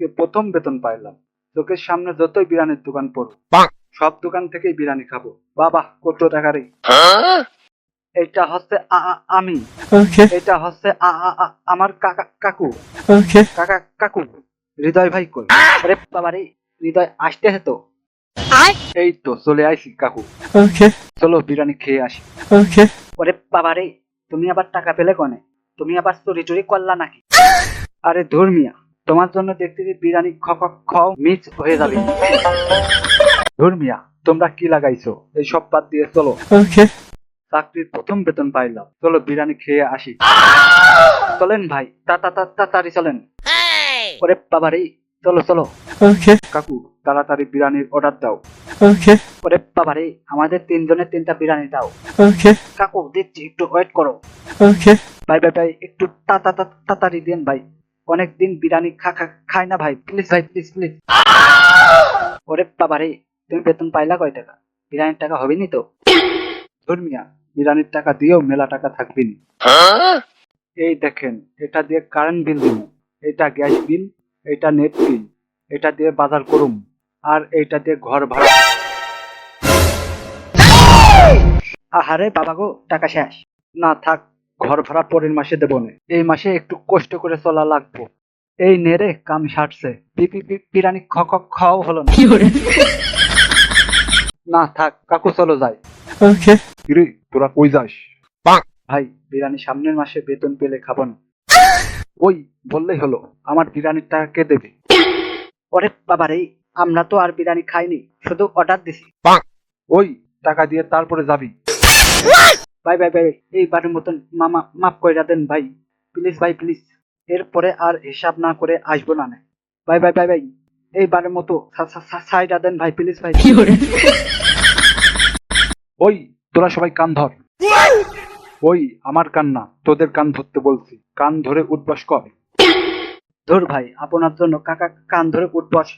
আজকে প্রথম বেতন পাইলাম। চোখের সামনে যতই বিরিয়ানির দোকান পড়ুক, সব দোকান থেকেই বিরিয়ানি খাবো। বাবা, কত টাকা রে! এটা হচ্ছে আমি। Okay. এটা হচ্ছে আমার কাকু। Okay. কাকু, হৃদয় ভাই কই? আরে বাবা রে, হৃদয় আসতে তো। এই তো চলে আইছি কাকু। Okay. চলো বিরিয়ানি খেয়ে আসি। Okay. ওরে বাবা রে, তুমি আবার টাকা পেলে কনে? তুমি আবার চুরি টুরি করলা নাকি? আরে ধর্মিয়া, তোমার জন্য দেখতেছি বিরিয়ানি খাও মিস হয়ে যাবে। ধর্মিয়া, তোমরা কি লাগাইছো? এই সব বাদ দিয়ে চলো। Okay. চাকরির প্রথম বেতন পাইলাম, চলো বিরিয়ানি খেয়ে আসি। চলেন ভাই, তাড়াতাড়ি চলেন। ওরে বাবা রে, চলো চলো। Okay. কাকু, তাড়াতাড়ি বিরিয়ানির অর্ডার দাও। Okay. ওরে বাবা রে, আমাদের তিনজনের তিনটা বিরিয়ানি দাও। Okay. কাকু দিচ্ছি, একটু ওয়েট করো। Okay. ভাই একটু তাড়াতাড়ি দেন ভাই। অনেকদিন বিরিয়ানি খাই না ভাই, প্লিজ ভাই, প্লিজ। ওরে বাবা রে, তুমি বেতন পাইলা কয় টাকা? বিরিয়ানির টাকা হবে নি তো? ধর্মিয়া, বিরিয়ানির টাকা দিয়েও মেলা টাকা থাকবি নি। এই দেখেন, এটা দিয়ে কারেন্ট বিল দিব, এটা গ্যাস বিল, এটা নেট বিল, এটা দিয়ে বাজার করুম, আর এইটা দিয়ে ঘর ভাড়া। আহারে বাবা গো, টাকা শেষ। না থাক, ঘর ভাড়া পরের মাসে দেবো না, এই মাসে একটু কষ্ট করে চলা লাগবো। এই নেড়ে কাম সারছে, বিরিয়ানি খাওয়াও হলো না। না থাক কাকু, চলো যাই। Okay. কিরে, তোরা কই যাস? ভাই, বিরিয়ানি সামনের মাসে বেতন পেলে খাবো না। ওই বললেই হলো, আমার বিরিয়ানির টাকা কে দেবে? ওরে বাবা রে, আমরা তো আর বিরিয়ানি খাইনি, শুধু অর্ডার দিছি। ওই টাকা দিয়ে তারপরে যাবি। ভাই, এইবারের মতন মাফ কইরা দেন ভাই, প্লিজ ভাই, প্লিজ। এরপরে আর হিসাব না করে আসবো না। ভাই, এইবারের মতো সাইডা দেন ভাই, প্লিজ ভাই। ওই তোরা সবাই কান ধর। ওই আমার কান না, তোদের কান ধরতে বলছি, কান ধরে উঠবস কর। ধর ভাই, আপনার জন্য কাকা কান ধরে উঠবস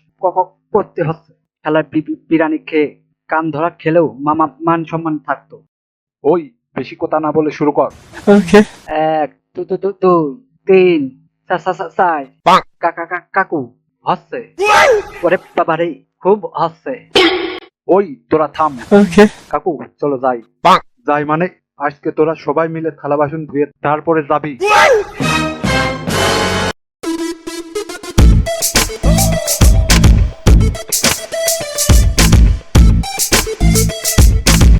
করতে হচ্ছে। খেলার বিরিয়ানি খেয়ে কান ধরা খেলেও মামা মান সম্মান থাকতো। ওই বেশি কথা না বলে শুরু কর। Okay. এক, দুই, তিন, চার। কাকু হচ্ছে। ওরে বাবা রে, খুব হচ্ছে। ওই তোরা থাম। Okay. কাকু, চলো যাই। যাই মানে আজকে তোরা সবাই মিলে থালা বাসন ধুয়ে তারপরে যাবি।